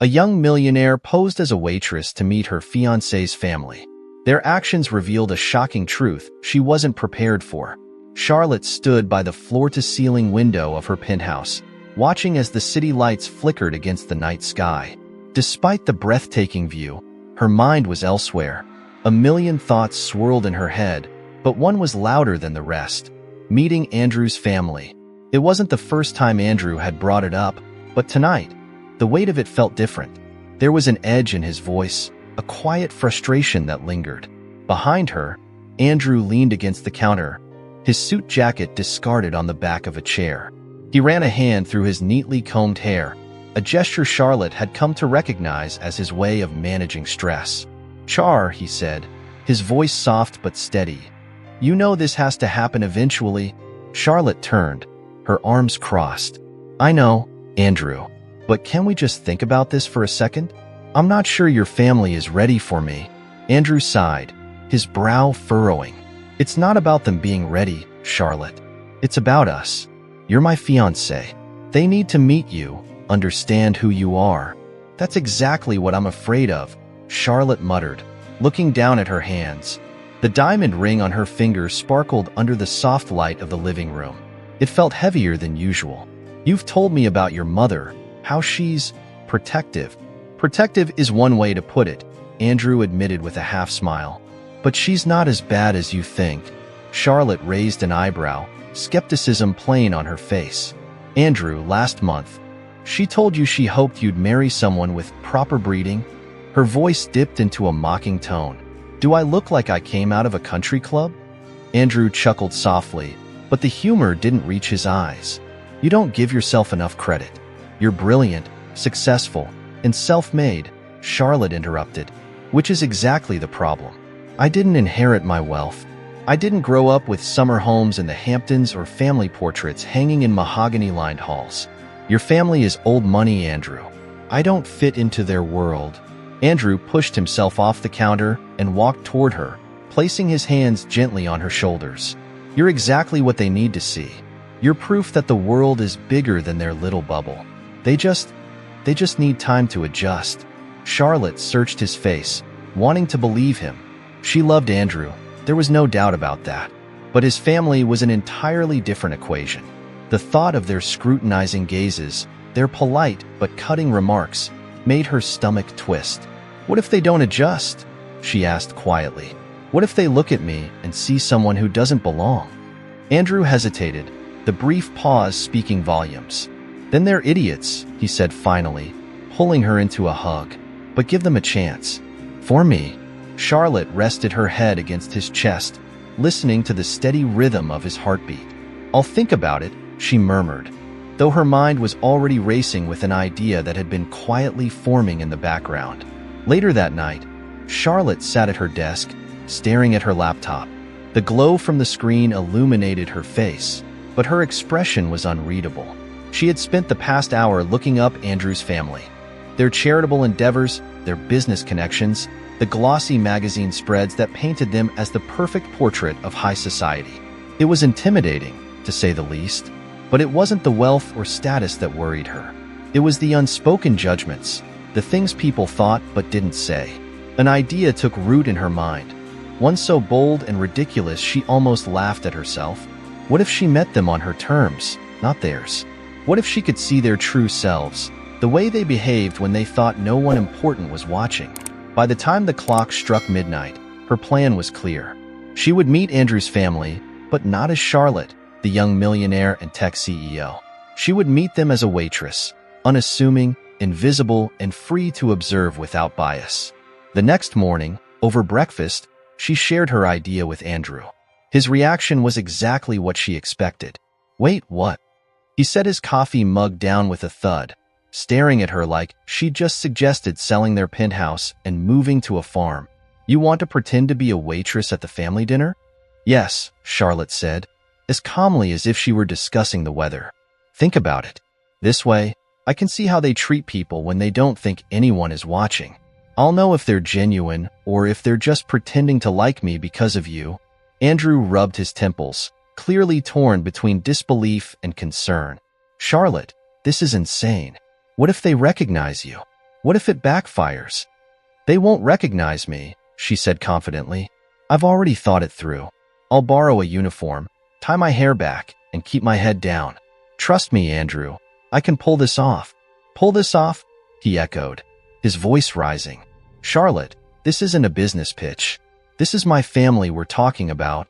A young millionaire posed as a waitress to meet her fiancé's family. Their actions revealed a shocking truth she wasn't prepared for. Charlotte stood by the floor-to-ceiling window of her penthouse, watching as the city lights flickered against the night sky. Despite the breathtaking view, her mind was elsewhere. A million thoughts swirled in her head, but one was louder than the rest: meeting Andrew's family. It wasn't the first time Andrew had brought it up, but tonight, the weight of it felt different. There was an edge in his voice, a quiet frustration that lingered. Behind her, Andrew leaned against the counter, his suit jacket discarded on the back of a chair. He ran a hand through his neatly combed hair, a gesture Charlotte had come to recognize as his way of managing stress. "Char," he said, his voice soft but steady. "You know this has to happen eventually." Charlotte turned, her arms crossed. "I know, Andrew. But can we just think about this for a second? I'm not sure your family is ready for me." Andrew sighed, his brow furrowing. "It's not about them being ready, Charlotte. It's about us. You're my fiancé. They need to meet you, understand who you are." "That's exactly what I'm afraid of," Charlotte muttered, looking down at her hands. The diamond ring on her finger sparkled under the soft light of the living room. It felt heavier than usual. "You've told me about your mother, how she's protective." "Protective is one way to put it," Andrew admitted with a half-smile. "But she's not as bad as you think." Charlotte raised an eyebrow, skepticism plain on her face. "Andrew, last month, she told you she hoped you'd marry someone with proper breeding?" Her voice dipped into a mocking tone. "Do I look like I came out of a country club?" Andrew chuckled softly, but the humor didn't reach his eyes. "You don't give yourself enough credit. You're brilliant, successful, and self-made," Charlotte interrupted, "which is exactly the problem. I didn't inherit my wealth. I didn't grow up with summer homes in the Hamptons or family portraits hanging in mahogany-lined halls. Your family is old money, Andrew. I don't fit into their world." Andrew pushed himself off the counter and walked toward her, placing his hands gently on her shoulders. "You're exactly what they need to see. You're proof that the world is bigger than their little bubble. They just need time to adjust." Charlotte searched his face, wanting to believe him. She loved Andrew, there was no doubt about that. But his family was an entirely different equation. The thought of their scrutinizing gazes, their polite but cutting remarks, made her stomach twist. "What if they don't adjust?" she asked quietly. "What if they look at me and see someone who doesn't belong?" Andrew hesitated, the brief pause speaking volumes. "Then they're idiots," he said finally, pulling her into a hug. "But give them a chance. For me." Charlotte rested her head against his chest, listening to the steady rhythm of his heartbeat. "I'll think about it," she murmured, though her mind was already racing with an idea that had been quietly forming in the background. Later that night, Charlotte sat at her desk, staring at her laptop. The glow from the screen illuminated her face, but her expression was unreadable. She had spent the past hour looking up Andrew's family. Their charitable endeavors, their business connections, the glossy magazine spreads that painted them as the perfect portrait of high society. It was intimidating, to say the least, but it wasn't the wealth or status that worried her. It was the unspoken judgments, the things people thought but didn't say. An idea took root in her mind, one so bold and ridiculous she almost laughed at herself. What if she met them on her terms, not theirs? What if she could see their true selves, the way they behaved when they thought no one important was watching? By the time the clock struck midnight, her plan was clear. She would meet Andrew's family, but not as Charlotte, the young millionaire and tech CEO. She would meet them as a waitress, unassuming, invisible, and free to observe without bias. The next morning, over breakfast, she shared her idea with Andrew. His reaction was exactly what she expected. "Wait, what?" He set his coffee mug down with a thud, staring at her like she'd just suggested selling their penthouse and moving to a farm. "You want to pretend to be a waitress at the family dinner?" "Yes," Charlotte said, as calmly as if she were discussing the weather. "Think about it. This way, I can see how they treat people when they don't think anyone is watching. I'll know if they're genuine or if they're just pretending to like me because of you." Andrew rubbed his temples, clearly torn between disbelief and concern. "Charlotte, this is insane. What if they recognize you?" What if it backfires? They won't recognize me, she said confidently. I've already thought it through. I'll borrow a uniform, tie my hair back, and keep my head down. Trust me, Andrew. I can pull this off. Pull this off? He echoed, his voice rising. Charlotte, this isn't a business pitch. This is my family we're talking about.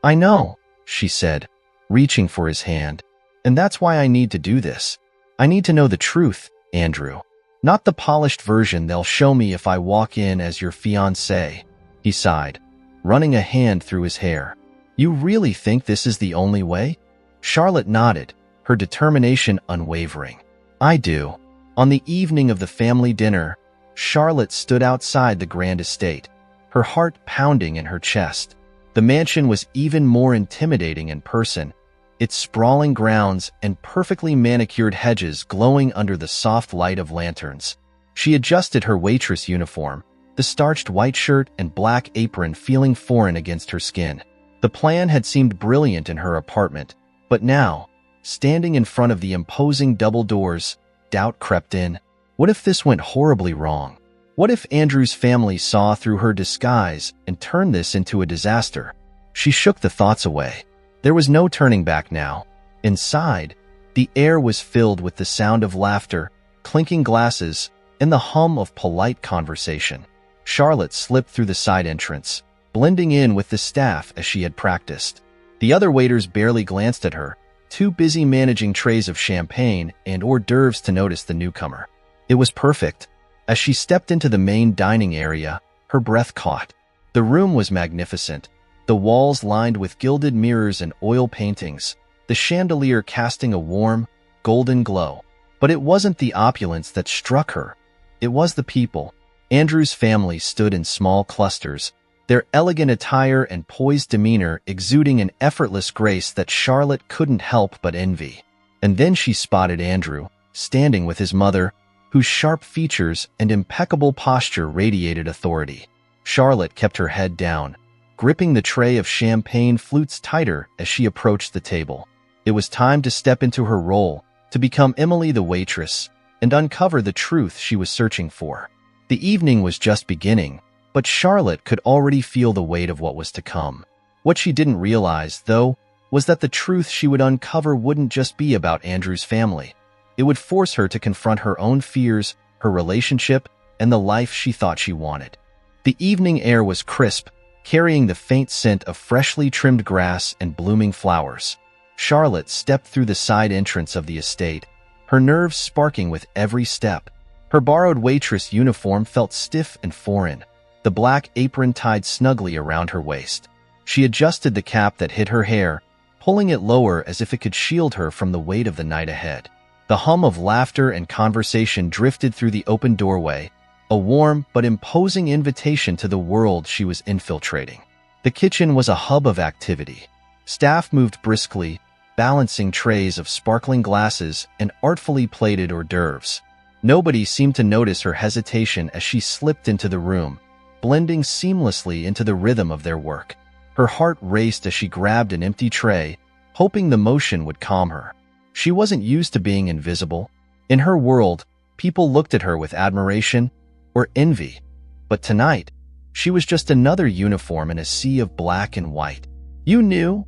I know, she said, reaching for his hand. And that's why I need to do this. I need to know the truth, Andrew. Not the polished version they'll show me if I walk in as your fiancé. He sighed, running a hand through his hair. You really think this is the only way? Charlotte nodded, her determination unwavering. I do. On the evening of the family dinner, Charlotte stood outside the grand estate, her heart pounding in her chest. The mansion was even more intimidating in person, its sprawling grounds and perfectly manicured hedges glowing under the soft light of lanterns. She adjusted her waitress uniform, the starched white shirt and black apron feeling foreign against her skin. The plan had seemed brilliant in her apartment, but now, standing in front of the imposing double doors, doubt crept in. What if this went horribly wrong? What if Andrew's family saw through her disguise and turned this into a disaster? She shook the thoughts away. There was no turning back now. Inside, the air was filled with the sound of laughter, clinking glasses, and the hum of polite conversation. Charlotte slipped through the side entrance, blending in with the staff as she had practiced. The other waiters barely glanced at her, too busy managing trays of champagne and hors d'oeuvres to notice the newcomer. It was perfect. As she stepped into the main dining area, her breath caught. The room was magnificent, the walls lined with gilded mirrors and oil paintings, the chandelier casting a warm, golden glow. But it wasn't the opulence that struck her. It was the people. Andrew's family stood in small clusters, their elegant attire and poised demeanor exuding an effortless grace that Charlotte couldn't help but envy. And then she spotted Andrew, standing with his mother, whose sharp features and impeccable posture radiated authority. Charlotte kept her head down, gripping the tray of champagne flutes tighter as she approached the table. It was time to step into her role, to become Emily the waitress, and uncover the truth she was searching for. The evening was just beginning, but Charlotte could already feel the weight of what was to come. What she didn't realize, though, was that the truth she would uncover wouldn't just be about Andrew's family. It would force her to confront her own fears, her relationship, and the life she thought she wanted. The evening air was crisp, carrying the faint scent of freshly trimmed grass and blooming flowers. Charlotte stepped through the side entrance of the estate, her nerves sparking with every step. Her borrowed waitress uniform felt stiff and foreign, the black apron tied snugly around her waist. She adjusted the cap that hid her hair, pulling it lower as if it could shield her from the weight of the night ahead. The hum of laughter and conversation drifted through the open doorway, a warm but imposing invitation to the world she was infiltrating. The kitchen was a hub of activity. Staff moved briskly, balancing trays of sparkling glasses and artfully plated hors d'oeuvres. Nobody seemed to notice her hesitation as she slipped into the room, blending seamlessly into the rhythm of their work. Her heart raced as she grabbed an empty tray, hoping the motion would calm her. She wasn't used to being invisible. In her world, people looked at her with admiration or envy. But tonight, she was just another uniform in a sea of black and white. You knew?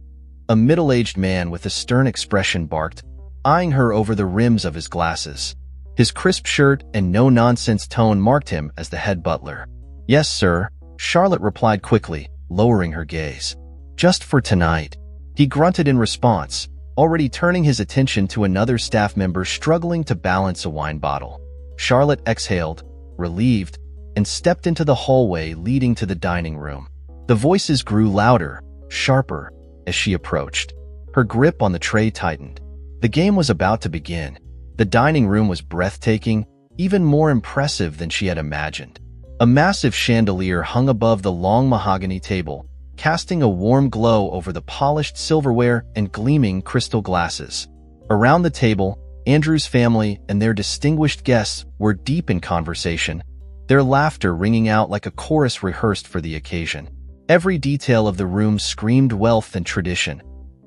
A middle-aged man with a stern expression barked, eyeing her over the rims of his glasses. His crisp shirt and no-nonsense tone marked him as the head butler. Yes, sir, Charlotte replied quickly, lowering her gaze. Just for tonight. He grunted in response, already turning his attention to another staff member struggling to balance a wine bottle. Charlotte exhaled, relieved, and stepped into the hallway leading to the dining room. The voices grew louder, sharper, as she approached. Her grip on the tray tightened. The game was about to begin. The dining room was breathtaking, even more impressive than she had imagined. A massive chandelier hung above the long mahogany table, casting a warm glow over the polished silverware and gleaming crystal glasses. Around the table, Andrew's family and their distinguished guests were deep in conversation, their laughter ringing out like a chorus rehearsed for the occasion. Every detail of the room screamed wealth and tradition.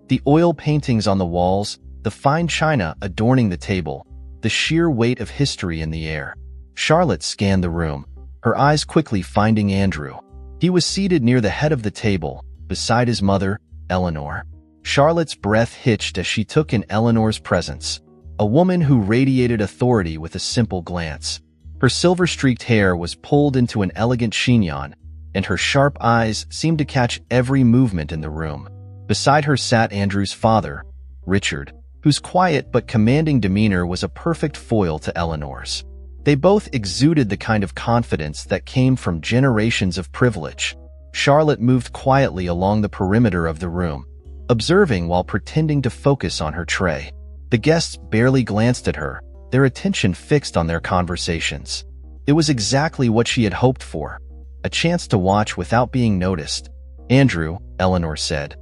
The oil paintings on the walls, the fine china adorning the table, the sheer weight of history in the air. Charlotte scanned the room, her eyes quickly finding Andrew. He was seated near the head of the table, beside his mother, Eleanor. Charlotte's breath hitched as she took in Eleanor's presence, a woman who radiated authority with a simple glance. Her silver-streaked hair was pulled into an elegant chignon, and her sharp eyes seemed to catch every movement in the room. Beside her sat Andrew's father, Richard, whose quiet but commanding demeanor was a perfect foil to Eleanor's. They both exuded the kind of confidence that came from generations of privilege. Charlotte moved quietly along the perimeter of the room, observing while pretending to focus on her tray. The guests barely glanced at her, their attention fixed on their conversations. It was exactly what she had hoped for, a chance to watch without being noticed. "Andrew," Eleanor said.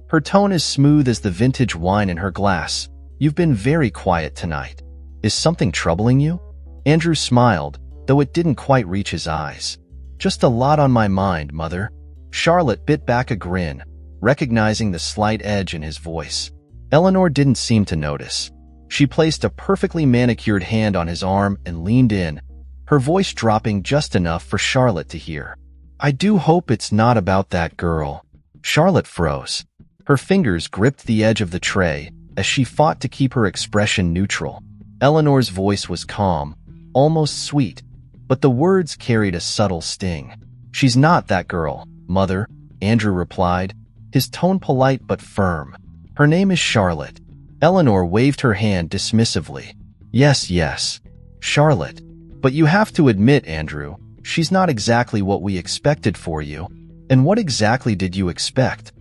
Her tone as smooth as the vintage wine in her glass. "You've been very quiet tonight. Is something troubling you?" Andrew smiled, though it didn't quite reach his eyes. "Just a lot on my mind, Mother." Charlotte bit back a grin, recognizing the slight edge in his voice. Eleanor didn't seem to notice. She placed a perfectly manicured hand on his arm and leaned in, her voice dropping just enough for Charlotte to hear. "I do hope it's not about that girl." Charlotte froze. Her fingers gripped the edge of the tray as she fought to keep her expression neutral. Eleanor's voice was calm, almost sweet, but the words carried a subtle sting. "She's not that girl, Mother," Andrew replied, his tone polite but firm. "Her name is Charlotte." Eleanor waved her hand dismissively. Yes, Charlotte. But you have to admit, Andrew, she's not exactly what we expected for you." "And what exactly did you expect?"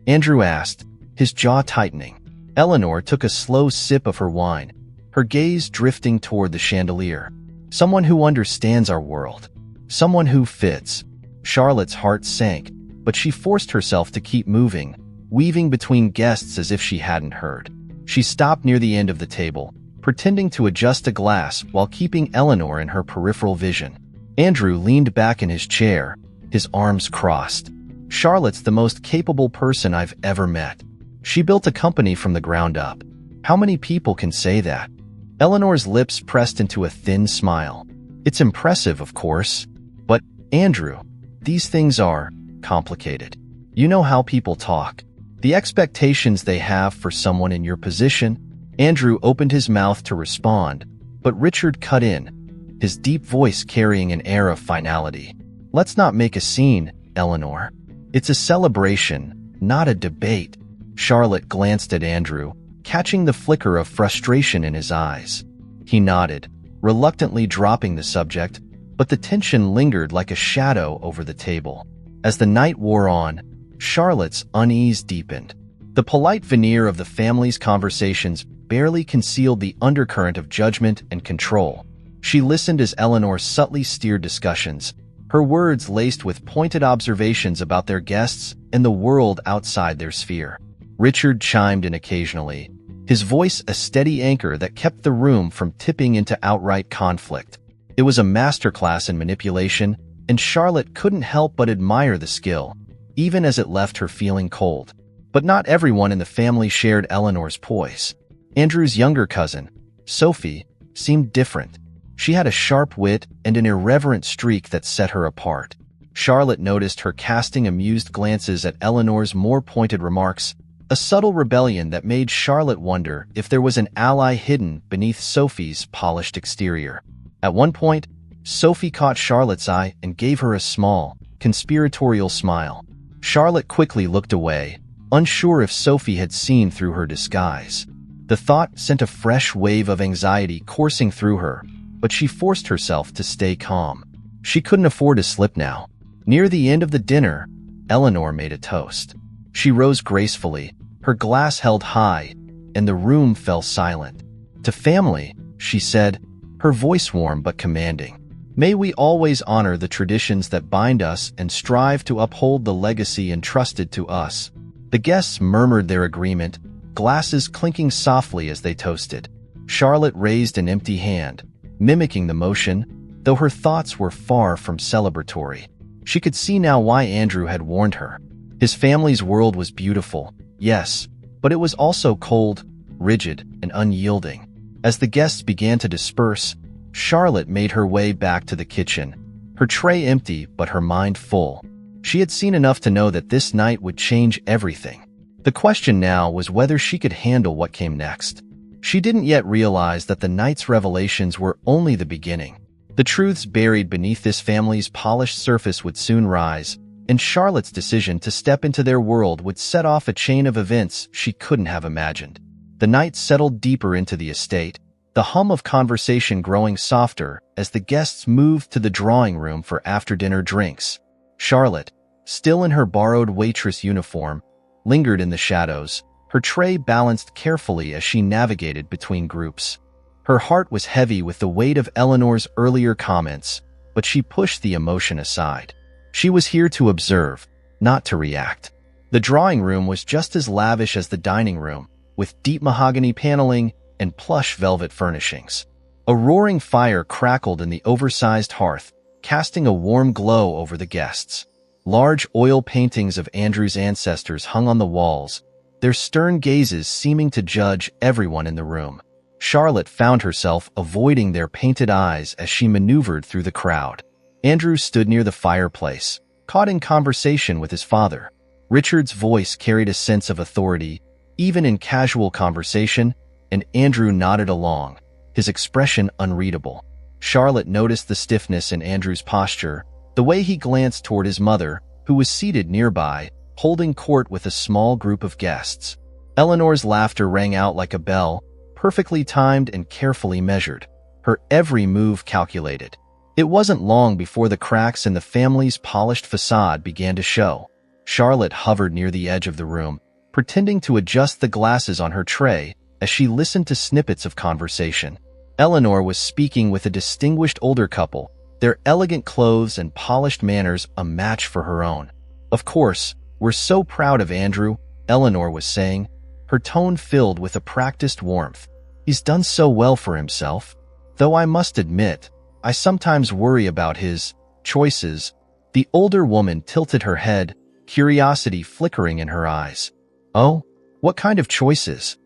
Andrew asked, his jaw tightening. Eleanor took a slow sip of her wine, her gaze drifting toward the chandelier. "Someone who understands our world. Someone who fits." Charlotte's heart sank, but she forced herself to keep moving, weaving between guests as if she hadn't heard. She stopped near the end of the table, pretending to adjust a glass while keeping Eleanor in her peripheral vision. Andrew leaned back in his chair, his arms crossed. "Charlotte's the most capable person I've ever met. She built a company from the ground up. How many people can say that?" Eleanor's lips pressed into a thin smile. "It's impressive, of course. But, Andrew, these things are complicated. You know how people talk. The expectations they have for someone in your position." Andrew opened his mouth to respond, but Richard cut in, his deep voice carrying an air of finality. "Let's not make a scene, Eleanor. It's a celebration, not a debate." Charlotte glanced at Andrew, catching the flicker of frustration in his eyes. He nodded, reluctantly dropping the subject, but the tension lingered like a shadow over the table. As the night wore on, Charlotte's unease deepened. The polite veneer of the family's conversations barely concealed the undercurrent of judgment and control. She listened as Eleanor subtly steered discussions, her words laced with pointed observations about their guests and the world outside their sphere. Richard chimed in occasionally, his voice a steady anchor that kept the room from tipping into outright conflict. It was a masterclass in manipulation, and Charlotte couldn't help but admire the skill, even as it left her feeling cold. But not everyone in the family shared Eleanor's poise. Andrew's younger cousin, Sophie, seemed different. She had a sharp wit and an irreverent streak that set her apart. Charlotte noticed her casting amused glances at Eleanor's more pointed remarks, a subtle rebellion that made Charlotte wonder if there was an ally hidden beneath Sophie's polished exterior. At one point, Sophie caught Charlotte's eye and gave her a small, conspiratorial smile. Charlotte quickly looked away, unsure if Sophie had seen through her disguise. The thought sent a fresh wave of anxiety coursing through her, but she forced herself to stay calm. She couldn't afford to slip now. Near the end of the dinner, Eleanor made a toast. She rose gracefully, her glass held high, and the room fell silent. "To family," she said, her voice warm but commanding. "May we always honor the traditions that bind us and strive to uphold the legacy entrusted to us." The guests murmured their agreement, glasses clinking softly as they toasted. Charlotte raised an empty hand, mimicking the motion, though her thoughts were far from celebratory. She could see now why Andrew had warned her. His family's world was beautiful, yes, but it was also cold, rigid, and unyielding. As the guests began to disperse, Charlotte made her way back to the kitchen, her tray empty but her mind full. She had seen enough to know that this night would change everything. The question now was whether she could handle what came next. She didn't yet realize that the night's revelations were only the beginning. The truths buried beneath this family's polished surface would soon rise, and Charlotte's decision to step into their world would set off a chain of events she couldn't have imagined. The night settled deeper into the estate, the hum of conversation growing softer as the guests moved to the drawing room for after-dinner drinks. Charlotte, still in her borrowed waitress uniform, lingered in the shadows, her tray balanced carefully as she navigated between groups. Her heart was heavy with the weight of Eleanor's earlier comments, but she pushed the emotion aside. She was here to observe, not to react. The drawing room was just as lavish as the dining room, with deep mahogany paneling and plush velvet furnishings. A roaring fire crackled in the oversized hearth, casting a warm glow over the guests. Large oil paintings of Andrew's ancestors hung on the walls, their stern gazes seeming to judge everyone in the room. Charlotte found herself avoiding their painted eyes as she maneuvered through the crowd. Andrew stood near the fireplace, caught in conversation with his father. Richard's voice carried a sense of authority, even in casual conversation, and Andrew nodded along, his expression unreadable. Charlotte noticed the stiffness in Andrew's posture, the way he glanced toward his mother, who was seated nearby, holding court with a small group of guests. Eleanor's laughter rang out like a bell, perfectly timed and carefully measured, her every move calculated. It wasn't long before the cracks in the family's polished facade began to show. Charlotte hovered near the edge of the room, pretending to adjust the glasses on her tray as she listened to snippets of conversation. Eleanor was speaking with a distinguished older couple, their elegant clothes and polished manners a match for her own. "Of course, we're so proud of Andrew," Eleanor was saying, her tone filled with a practiced warmth. "He's done so well for himself. Though I must admit, I sometimes worry about his choices." The older woman tilted her head, curiosity flickering in her eyes. "Oh, what kind of choices?"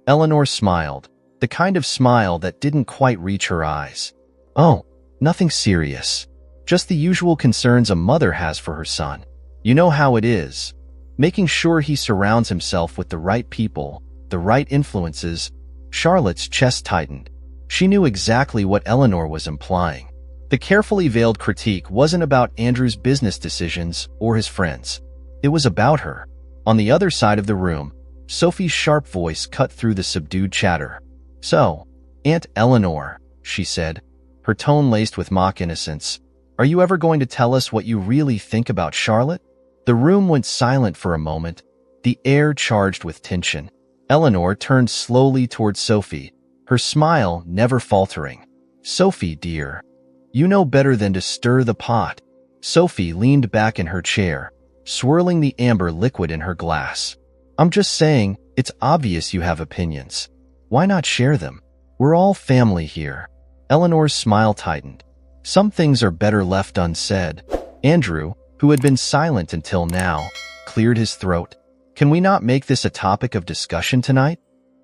Eleanor smiled, the kind of smile that didn't quite reach her eyes. "Oh, nothing serious. Just the usual concerns a mother has for her son. You know how it is. Making sure he surrounds himself with the right people, the right influences." Charlotte's chest tightened. She knew exactly what Eleanor was implying. The carefully veiled critique wasn't about Andrew's business decisions or his friends. It was about her. On the other side of the room, Sophie's sharp voice cut through the subdued chatter. "So, Aunt Eleanor," she said, her tone laced with mock innocence, "are you ever going to tell us what you really think about Charlotte?" The room went silent for a moment, the air charged with tension. Eleanor turned slowly toward Sophie, her smile never faltering. "Sophie, dear, you know better than to stir the pot." Sophie leaned back in her chair, swirling the amber liquid in her glass. "I'm just saying, it's obvious you have opinions. Why not share them? We're all family here." Eleanor's smile tightened. "Some things are better left unsaid." Andrew, who had been silent until now, cleared his throat. "Can we not make this a topic of discussion tonight?"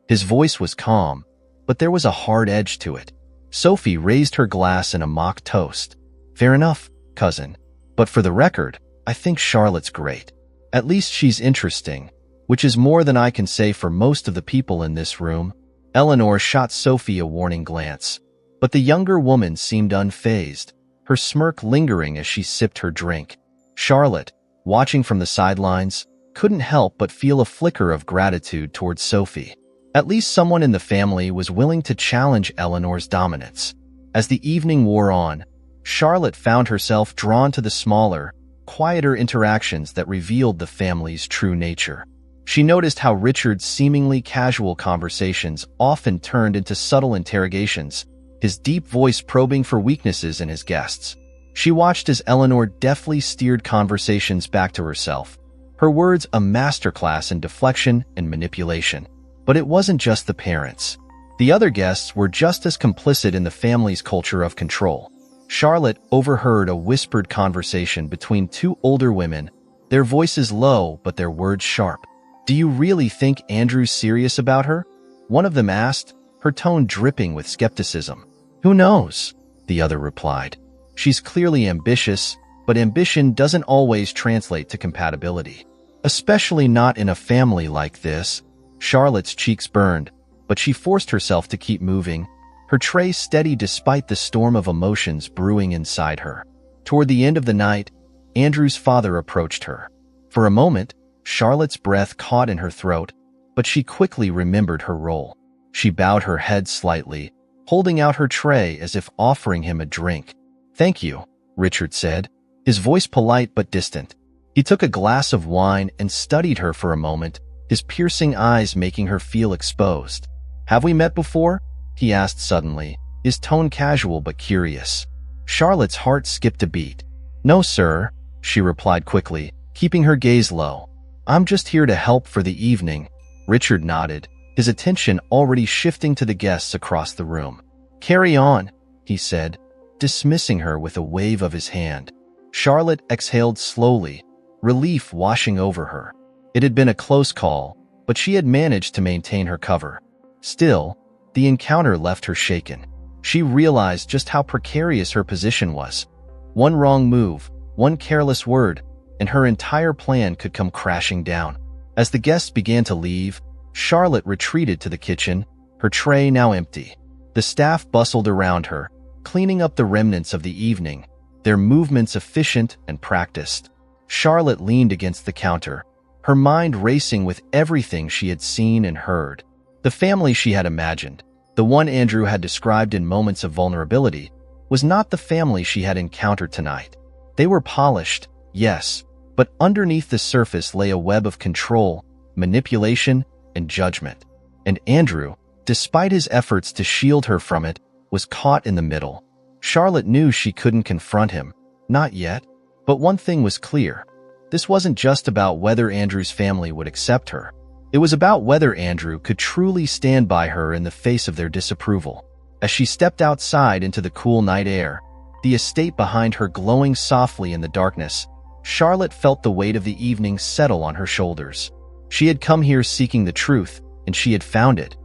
His voice was calm, but there was a hard edge to it. Sophie raised her glass in a mock toast. "Fair enough, cousin. But for the record, I think Charlotte's great. At least she's interesting, which is more than I can say for most of the people in this room." Eleanor shot Sophie a warning glance, but the younger woman seemed unfazed, her smirk lingering as she sipped her drink. Charlotte, watching from the sidelines, couldn't help but feel a flicker of gratitude towards Sophie. At least someone in the family was willing to challenge Eleanor's dominance. As the evening wore on, Charlotte found herself drawn to the smaller, quieter interactions that revealed the family's true nature. She noticed how Richard's seemingly casual conversations often turned into subtle interrogations, his deep voice probing for weaknesses in his guests. She watched as Eleanor deftly steered conversations back to herself, her words a masterclass in deflection and manipulation. But it wasn't just the parents. The other guests were just as complicit in the family's culture of control. Charlotte overheard a whispered conversation between two older women, their voices low but their words sharp. "Do you really think Andrew's serious about her?" one of them asked, her tone dripping with skepticism. "Who knows?" the other replied. "She's clearly ambitious, but ambition doesn't always translate to compatibility. Especially not in a family like this." Charlotte's cheeks burned, but she forced herself to keep moving, her tray steady despite the storm of emotions brewing inside her. Toward the end of the night, Andrew's father approached her. For a moment, Charlotte's breath caught in her throat, but she quickly remembered her role. She bowed her head slightly, holding out her tray as if offering him a drink. "Thank you," Richard said, his voice polite but distant. He took a glass of wine and studied her for a moment, his piercing eyes making her feel exposed. "Have we met before?" he asked suddenly, his tone casual but curious. Charlotte's heart skipped a beat. "No, sir," she replied quickly, keeping her gaze low. "I'm just here to help for the evening." Richard nodded, his attention already shifting to the guests across the room. "Carry on," he said, dismissing her with a wave of his hand. Charlotte exhaled slowly, relief washing over her. It had been a close call, but she had managed to maintain her cover. Still, the encounter left her shaken. She realized just how precarious her position was. One wrong move, one careless word, and her entire plan could come crashing down. As the guests began to leave, Charlotte retreated to the kitchen, her tray now empty. The staff bustled around her, cleaning up the remnants of the evening, their movements efficient and practiced. Charlotte leaned against the counter, her mind racing with everything she had seen and heard. The family she had imagined, the one Andrew had described in moments of vulnerability, was not the family she had encountered tonight. They were polished, yes, but underneath the surface lay a web of control, manipulation, and judgment. And Andrew, despite his efforts to shield her from it, was caught in the middle. Charlotte knew she couldn't confront him, not yet, but one thing was clear. This wasn't just about whether Andrew's family would accept her. It was about whether Andrew could truly stand by her in the face of their disapproval. As she stepped outside into the cool night air, the estate behind her glowing softly in the darkness, Charlotte felt the weight of the evening settle on her shoulders. She had come here seeking the truth, and she had found it.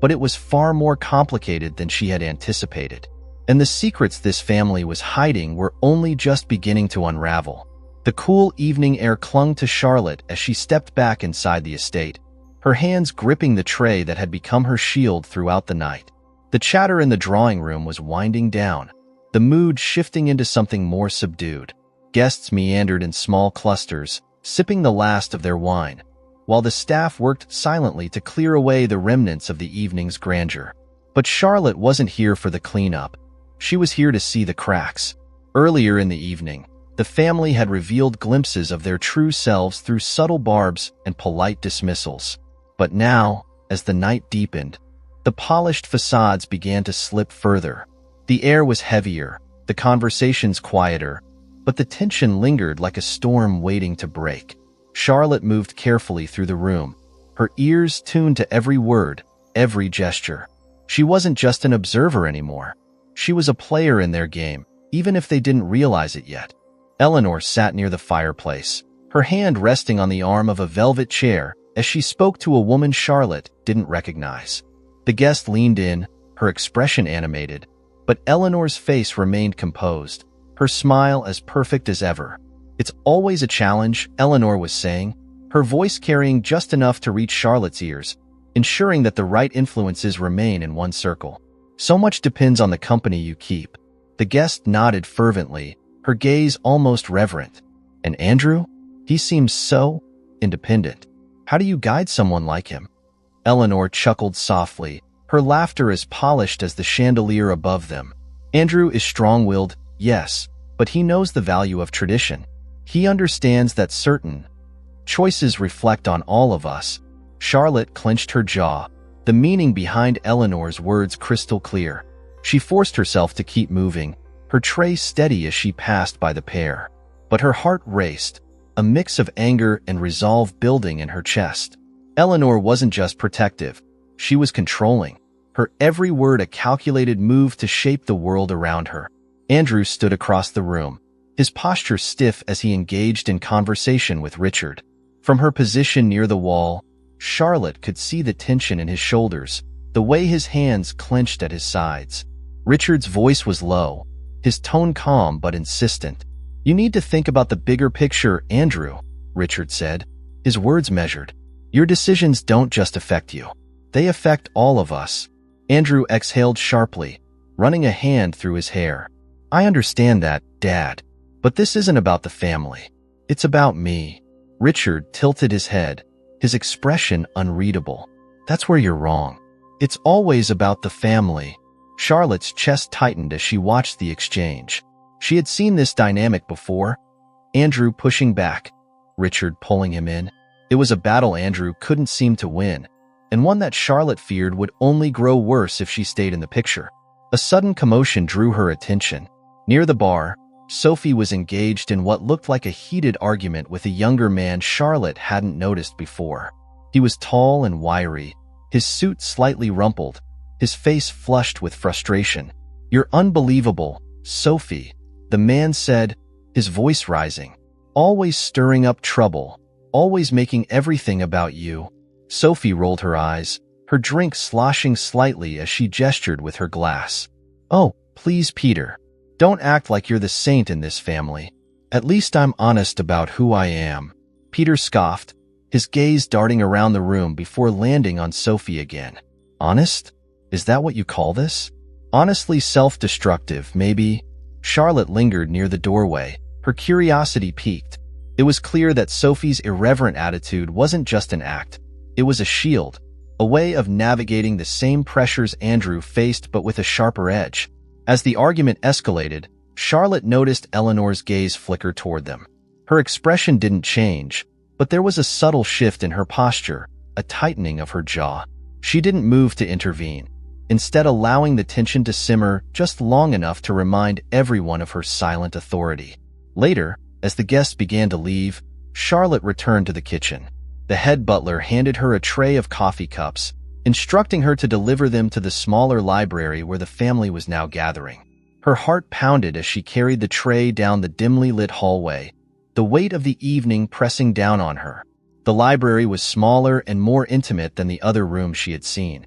But it was far more complicated than she had anticipated. And the secrets this family was hiding were only just beginning to unravel. The cool evening air clung to Charlotte as she stepped back inside the estate, her hands gripping the tray that had become her shield throughout the night. The chatter in the drawing room was winding down, the mood shifting into something more subdued. Guests meandered in small clusters, sipping the last of their wine, while the staff worked silently to clear away the remnants of the evening's grandeur. But Charlotte wasn't here for the cleanup. She was here to see the cracks. Earlier in the evening, the family had revealed glimpses of their true selves through subtle barbs and polite dismissals. But now, as the night deepened, the polished facades began to slip further. The air was heavier, the conversations quieter, but the tension lingered like a storm waiting to break. Charlotte moved carefully through the room, her ears tuned to every word, every gesture. She wasn't just an observer anymore. She was a player in their game, even if they didn't realize it yet. Eleanor sat near the fireplace, her hand resting on the arm of a velvet chair as she spoke to a woman Charlotte didn't recognize. The guest leaned in, her expression animated, but Eleanor's face remained composed, her smile as perfect as ever. "It's always a challenge," Eleanor was saying, her voice carrying just enough to reach Charlotte's ears, ensuring that the right influences remain in one circle. "So much depends on the company you keep." The guest nodded fervently, her gaze almost reverent. "And Andrew? He seems so independent. How do you guide someone like him?" Eleanor chuckled softly, her laughter as polished as the chandelier above them. "Andrew is strong-willed, yes, but he knows the value of tradition. He understands that certain choices reflect on all of us." Charlotte clenched her jaw, the meaning behind Eleanor's words crystal clear. She forced herself to keep moving, her tray steady as she passed by the pair. But her heart raced, a mix of anger and resolve building in her chest. Eleanor wasn't just protective, she was controlling, her every word a calculated move to shape the world around her. Andrew stood across the room, his posture stiff as he engaged in conversation with Richard. From her position near the wall, Charlotte could see the tension in his shoulders, the way his hands clenched at his sides. Richard's voice was low, his tone calm but insistent. "You need to think about the bigger picture, Andrew," Richard said, his words measured. "Your decisions don't just affect you. They affect all of us." Andrew exhaled sharply, running a hand through his hair. "I understand that, Dad. But this isn't about the family. It's about me." Richard tilted his head, his expression unreadable. "That's where you're wrong. It's always about the family." Charlotte's chest tightened as she watched the exchange. She had seen this dynamic before. Andrew pushing back, Richard pulling him in. It was a battle Andrew couldn't seem to win, and one that Charlotte feared would only grow worse if she stayed in the picture. A sudden commotion drew her attention. Near the bar, Sophie was engaged in what looked like a heated argument with a younger man Charlotte hadn't noticed before. He was tall and wiry, his suit slightly rumpled, his face flushed with frustration. "You're unbelievable, Sophie," the man said, his voice rising. "Always stirring up trouble, always making everything about you." Sophie rolled her eyes, her drink sloshing slightly as she gestured with her glass. "Oh, please, Peter. Don't act like you're the saint in this family. At least I'm honest about who I am." Peter scoffed, his gaze darting around the room before landing on Sophie again. "Honest? Is that what you call this?" "Honestly self-destructive, maybe." Charlotte lingered near the doorway, her curiosity piqued. It was clear that Sophie's irreverent attitude wasn't just an act. It was a shield, a way of navigating the same pressures Andrew faced but with a sharper edge. As the argument escalated, Charlotte noticed Eleanor's gaze flicker toward them. Her expression didn't change, but there was a subtle shift in her posture, a tightening of her jaw. She didn't move to intervene, instead allowing the tension to simmer just long enough to remind everyone of her silent authority. Later, as the guests began to leave, Charlotte returned to the kitchen. The head butler handed her a tray of coffee cups, instructing her to deliver them to the smaller library where the family was now gathering. Her heart pounded as she carried the tray down the dimly lit hallway, the weight of the evening pressing down on her. The library was smaller and more intimate than the other rooms she had seen.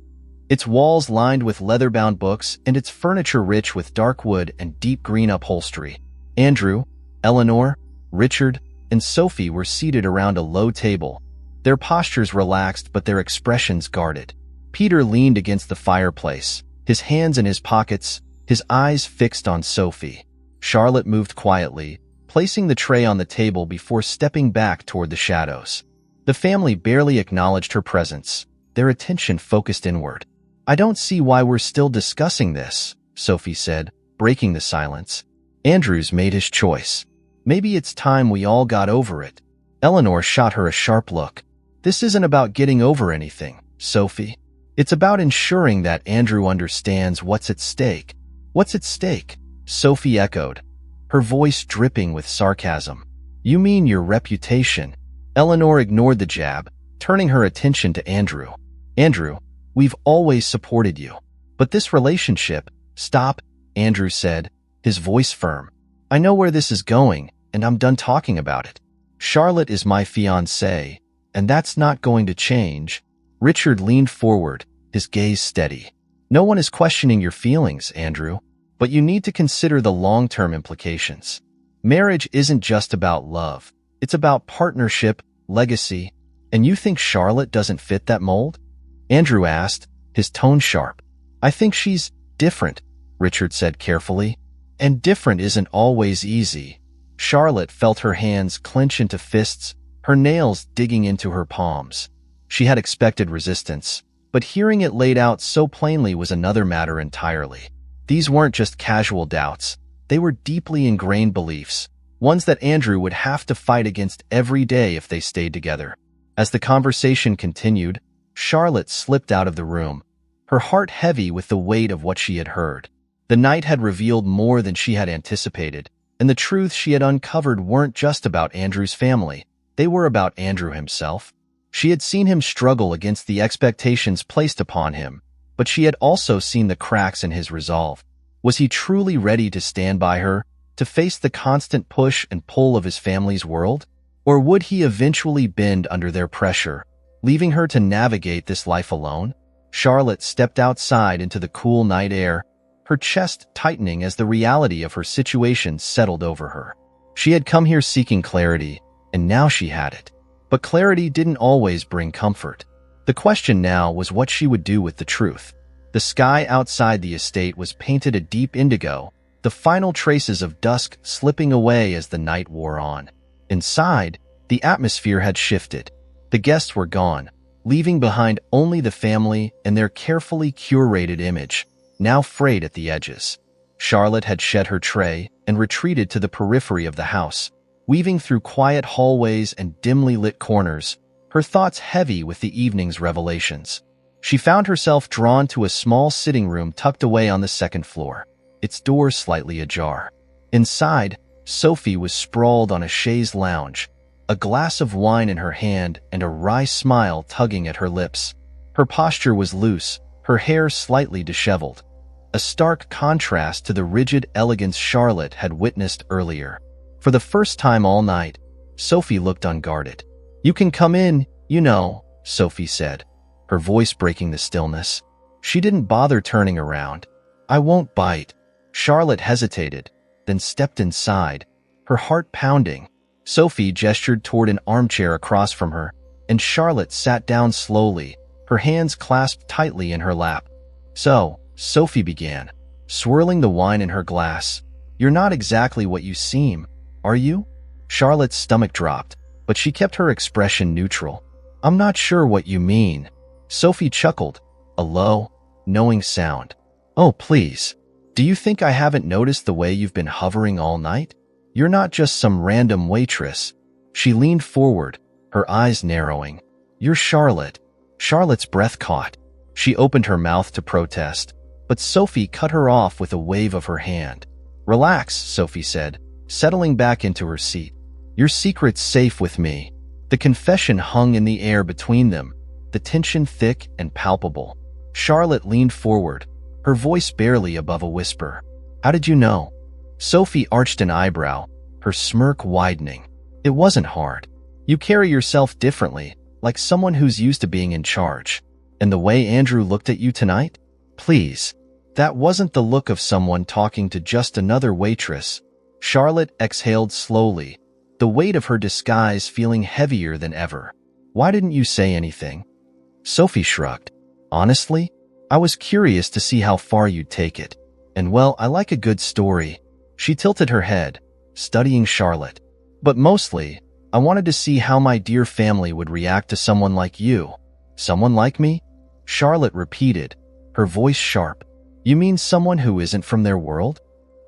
Its walls lined with leather-bound books and its furniture rich with dark wood and deep green upholstery. Andrew, Eleanor, Richard, and Sophie were seated around a low table, their postures relaxed but their expressions guarded. Peter leaned against the fireplace, his hands in his pockets, his eyes fixed on Sophie. Charlotte moved quietly, placing the tray on the table before stepping back toward the shadows. The family barely acknowledged her presence, their attention focused inward. "I don't see why we're still discussing this," Sophie said, breaking the silence. "Andrew's made his choice. Maybe it's time we all got over it." Eleanor shot her a sharp look. "This isn't about getting over anything, Sophie. It's about ensuring that Andrew understands what's at stake." "What's at stake?" Sophie echoed, her voice dripping with sarcasm. "You mean your reputation." Eleanor ignored the jab, turning her attention to Andrew. "Andrew, we've always supported you. But this relationship—" "Stop," Andrew said, his voice firm. "I know where this is going, and I'm done talking about it. Charlotte is my fiancé, and that's not going to change." Richard leaned forward, his gaze steady. "No one is questioning your feelings, Andrew, but you need to consider the long-term implications. Marriage isn't just about love. It's about partnership, legacy, and you think Charlotte doesn't fit that mold?" Andrew asked, his tone sharp. "I think she's different," Richard said carefully. "And different isn't always easy." Charlotte felt her hands clench into fists, her nails digging into her palms. She had expected resistance, but hearing it laid out so plainly was another matter entirely. These weren't just casual doubts. They were deeply ingrained beliefs, ones that Andrew would have to fight against every day if they stayed together. As the conversation continued, Charlotte slipped out of the room, her heart heavy with the weight of what she had heard. The night had revealed more than she had anticipated, and the truths she had uncovered weren't just about Andrew's family. They were about Andrew himself. She had seen him struggle against the expectations placed upon him, but she had also seen the cracks in his resolve. Was he truly ready to stand by her, to face the constant push and pull of his family's world? Or would he eventually bend under their pressure, leaving her to navigate this life alone? Charlotte stepped outside into the cool night air, her chest tightening as the reality of her situation settled over her. She had come here seeking clarity, and now she had it. But clarity didn't always bring comfort. The question now was what she would do with the truth. The sky outside the estate was painted a deep indigo, the final traces of dusk slipping away as the night wore on. Inside, the atmosphere had shifted. The guests were gone, leaving behind only the family and their carefully curated image, now frayed at the edges. Charlotte had shed her tray and retreated to the periphery of the house, weaving through quiet hallways and dimly lit corners, her thoughts heavy with the evening's revelations. She found herself drawn to a small sitting room tucked away on the second floor, its doors slightly ajar. Inside, Sophie was sprawled on a chaise lounge, a glass of wine in her hand and a wry smile tugging at her lips. Her posture was loose, her hair slightly disheveled, a stark contrast to the rigid elegance Charlotte had witnessed earlier. For the first time all night, Sophie looked unguarded. "You can come in, you know," Sophie said, her voice breaking the stillness. She didn't bother turning around. "I won't bite." Charlotte hesitated, then stepped inside, her heart pounding. Sophie gestured toward an armchair across from her, and Charlotte sat down slowly, her hands clasped tightly in her lap. "So," Sophie began, swirling the wine in her glass, "you're not exactly what you seem, are you?" Charlotte's stomach dropped, but she kept her expression neutral. "I'm not sure what you mean." Sophie chuckled, a low, knowing sound. "Oh, please. Do you think I haven't noticed the way you've been hovering all night? You're not just some random waitress." She leaned forward, her eyes narrowing. "You're Charlotte." Charlotte's breath caught. She opened her mouth to protest, but Sophie cut her off with a wave of her hand. "Relax," Sophie said, settling back into her seat. "Your secret's safe with me." The confession hung in the air between them, the tension thick and palpable. Charlotte leaned forward, her voice barely above a whisper. "How did you know?" Sophie arched an eyebrow, her smirk widening. "It wasn't hard. You carry yourself differently, like someone who's used to being in charge. And the way Andrew looked at you tonight? Please. That wasn't the look of someone talking to just another waitress." Charlotte exhaled slowly, the weight of her disguise feeling heavier than ever. "Why didn't you say anything?" Sophie shrugged. "Honestly, I was curious to see how far you'd take it. And well, I like a good story." She tilted her head, studying Charlotte. "But mostly, I wanted to see how my dear family would react to someone like you." "Someone like me?" Charlotte repeated, her voice sharp. "You mean someone who isn't from their world?"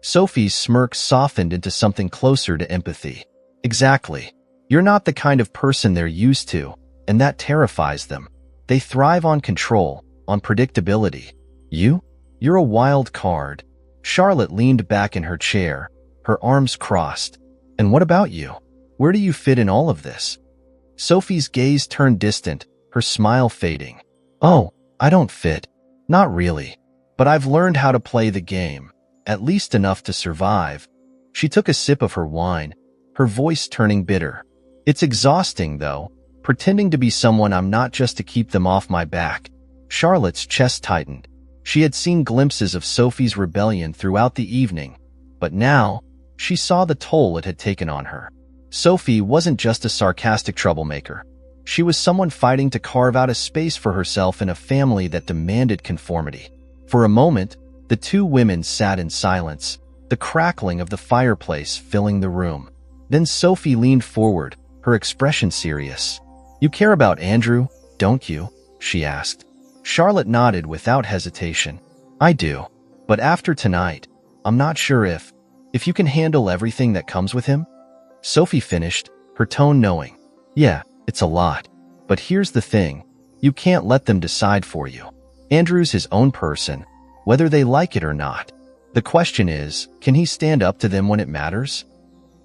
Sophie's smirk softened into something closer to empathy. "Exactly. You're not the kind of person they're used to, and that terrifies them. They thrive on control, on predictability. You're a wild card." Charlotte leaned back in her chair, her arms crossed. "And what about you? Where do you fit in all of this?" Sophie's gaze turned distant, her smile fading. "Oh, I don't fit. Not really. But I've learned how to play the game, at least enough to survive." She took a sip of her wine, her voice turning bitter. "It's exhausting, though, pretending to be someone I'm not just to keep them off my back." Charlotte's chest tightened. She had seen glimpses of Sophie's rebellion throughout the evening, but now, she saw the toll it had taken on her. Sophie wasn't just a sarcastic troublemaker. She was someone fighting to carve out a space for herself in a family that demanded conformity. For a moment, the two women sat in silence, the crackling of the fireplace filling the room. Then Sophie leaned forward, her expression serious. "You care about Andrew, don't you?" she asked. Charlotte nodded without hesitation. "I do. But after tonight, I'm not sure if you can handle everything that comes with him." Sophie finished, her tone knowing. "Yeah, it's a lot. But here's the thing. You can't let them decide for you. Andrew's his own person, whether they like it or not. The question is, can he stand up to them when it matters?"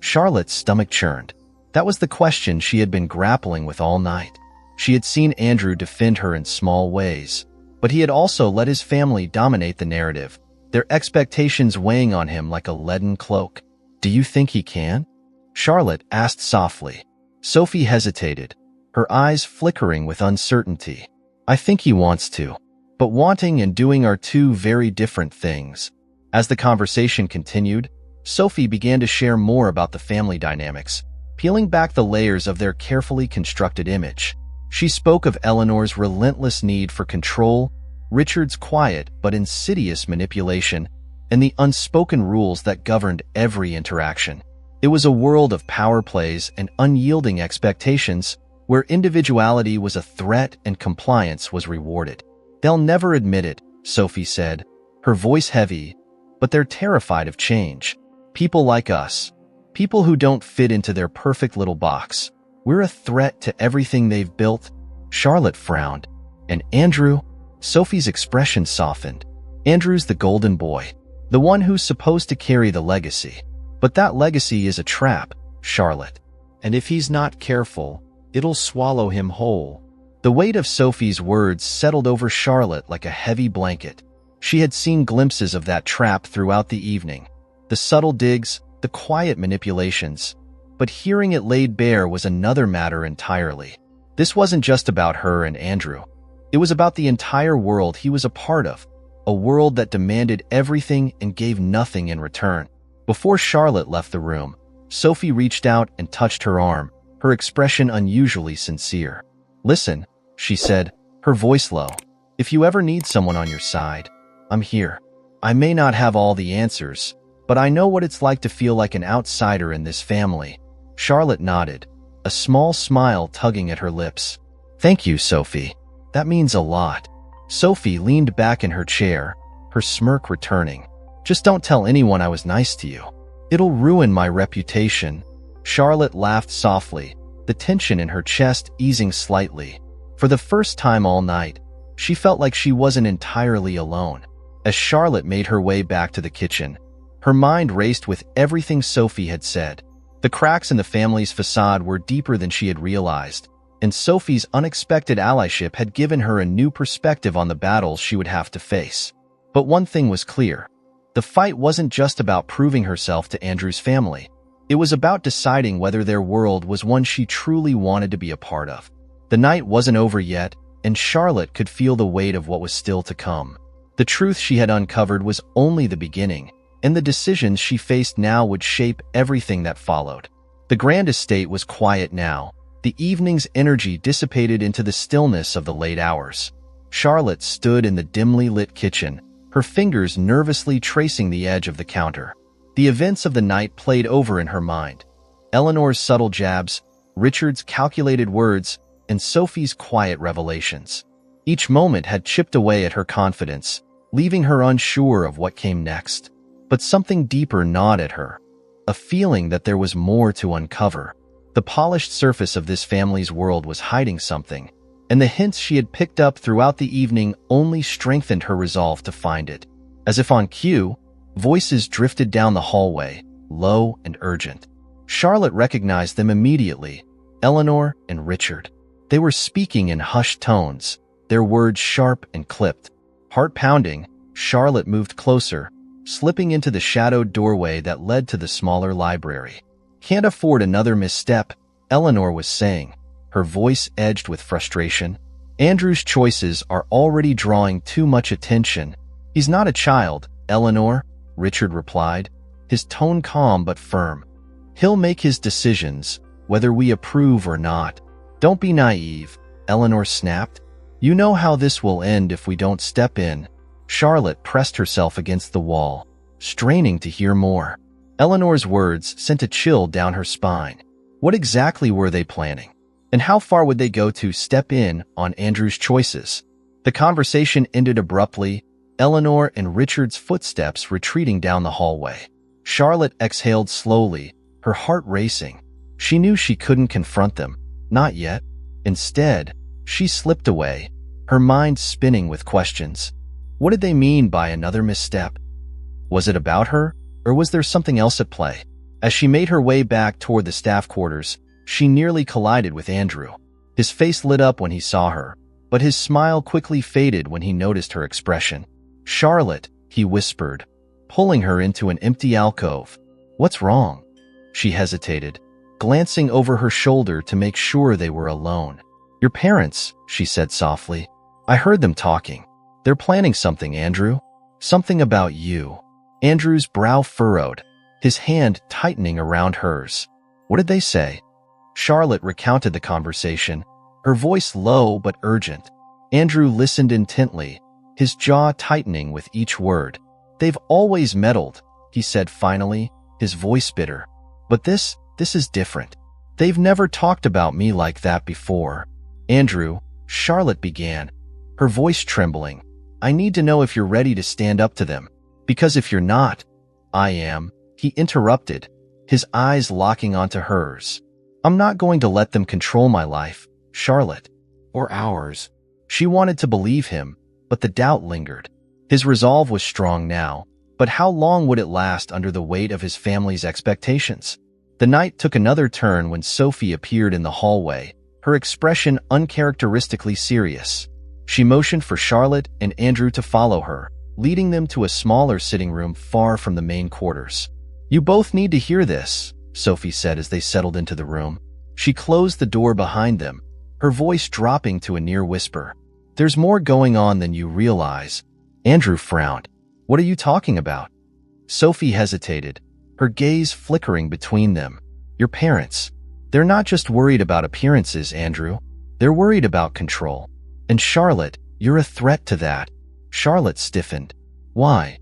Charlotte's stomach churned. That was the question she had been grappling with all night. She had seen Andrew defend her in small ways, but he had also let his family dominate the narrative, their expectations weighing on him like a leaden cloak. "Do you think he can?" Charlotte asked softly. Sophie hesitated, her eyes flickering with uncertainty. "I think he wants to, but wanting and doing are two very different things." As the conversation continued, Sophie began to share more about the family dynamics, peeling back the layers of their carefully constructed image. She spoke of Eleanor's relentless need for control, Richard's quiet but insidious manipulation, and the unspoken rules that governed every interaction. It was a world of power plays and unyielding expectations, where individuality was a threat and compliance was rewarded. "They'll never admit it," Sophie said, her voice heavy, "but they're terrified of change. People like us. People who don't fit into their perfect little box. We're a threat to everything they've built." Charlotte frowned. "And Andrew?" Sophie's expression softened. "Andrew's the golden boy, the one who's supposed to carry the legacy. But that legacy is a trap, Charlotte. And if he's not careful, it'll swallow him whole." The weight of Sophie's words settled over Charlotte like a heavy blanket. She had seen glimpses of that trap throughout the evening. The subtle digs, the quiet manipulations. But hearing it laid bare was another matter entirely. This wasn't just about her and Andrew. It was about the entire world he was a part of, a world that demanded everything and gave nothing in return. Before Charlotte left the room, Sophie reached out and touched her arm, her expression unusually sincere. "Listen," she said, her voice low. "If you ever need someone on your side, I'm here. I may not have all the answers, but I know what it's like to feel like an outsider in this family." Charlotte nodded, a small smile tugging at her lips. "Thank you, Sophie. That means a lot." Sophie leaned back in her chair, her smirk returning. "Just don't tell anyone I was nice to you. It'll ruin my reputation." Charlotte laughed softly, the tension in her chest easing slightly. For the first time all night, she felt like she wasn't entirely alone. As Charlotte made her way back to the kitchen, her mind raced with everything Sophie had said. The cracks in the family's facade were deeper than she had realized, and Sophie's unexpected allyship had given her a new perspective on the battles she would have to face. But one thing was clear. The fight wasn't just about proving herself to Andrew's family. It was about deciding whether their world was one she truly wanted to be a part of. The night wasn't over yet, and Charlotte could feel the weight of what was still to come. The truth she had uncovered was only the beginning, and the decisions she faced now would shape everything that followed. The grand estate was quiet now. The evening's energy dissipated into the stillness of the late hours. Charlotte stood in the dimly lit kitchen, her fingers nervously tracing the edge of the counter. The events of the night played over in her mind. Eleanor's subtle jabs, Richard's calculated words, and Sophie's quiet revelations. Each moment had chipped away at her confidence, leaving her unsure of what came next. But something deeper gnawed at her, a feeling that there was more to uncover. The polished surface of this family's world was hiding something, and the hints she had picked up throughout the evening only strengthened her resolve to find it. As if on cue, voices drifted down the hallway, low and urgent. Charlotte recognized them immediately, Eleanor and Richard. They were speaking in hushed tones, their words sharp and clipped. Heart pounding, Charlotte moved closer, slipping into the shadowed doorway that led to the smaller library. "Can't afford another misstep," Eleanor was saying, her voice edged with frustration. "Andrew's choices are already drawing too much attention." "He's not a child, Eleanor," Richard replied, his tone calm but firm. "He'll make his decisions, whether we approve or not." "Don't be naive," Eleanor snapped. "You know how this will end if we don't step in." Charlotte pressed herself against the wall, straining to hear more. Eleanor's words sent a chill down her spine. What exactly were they planning? And how far would they go to step in on Andrew's choices? The conversation ended abruptly, Eleanor and Richard's footsteps retreating down the hallway. Charlotte exhaled slowly, her heart racing. She knew she couldn't confront them, not yet. Instead, she slipped away, her mind spinning with questions. What did they mean by another misstep? Was it about her, or was there something else at play? As she made her way back toward the staff quarters, she nearly collided with Andrew. His face lit up when he saw her, but his smile quickly faded when he noticed her expression. "Charlotte," he whispered, pulling her into an empty alcove. "What's wrong?" She hesitated, glancing over her shoulder to make sure they were alone. "Your parents," she said softly. "I heard them talking. They're planning something, Andrew. Something about you." Andrew's brow furrowed, his hand tightening around hers. What did they say? Charlotte recounted the conversation, her voice low but urgent. Andrew listened intently, his jaw tightening with each word. They've always meddled, he said finally, his voice bitter. But this is different. They've never talked about me like that before. Andrew, Charlotte began, her voice trembling. I need to know if you're ready to stand up to them. Because if you're not, I am, he interrupted, his eyes locking onto hers. I'm not going to let them control my life, Charlotte. Or ours. She wanted to believe him, but the doubt lingered. His resolve was strong now, but how long would it last under the weight of his family's expectations? The night took another turn when Sophie appeared in the hallway, her expression uncharacteristically serious. She motioned for Charlotte and Andrew to follow her, leading them to a smaller sitting room far from the main quarters. You both need to hear this, Sophie said as they settled into the room. She closed the door behind them, her voice dropping to a near whisper. There's more going on than you realize. Andrew frowned. What are you talking about? Sophie hesitated, her gaze flickering between them. Your parents. They're not just worried about appearances, Andrew. They're worried about control. And Charlotte, you're a threat to that. Charlotte stiffened. Why?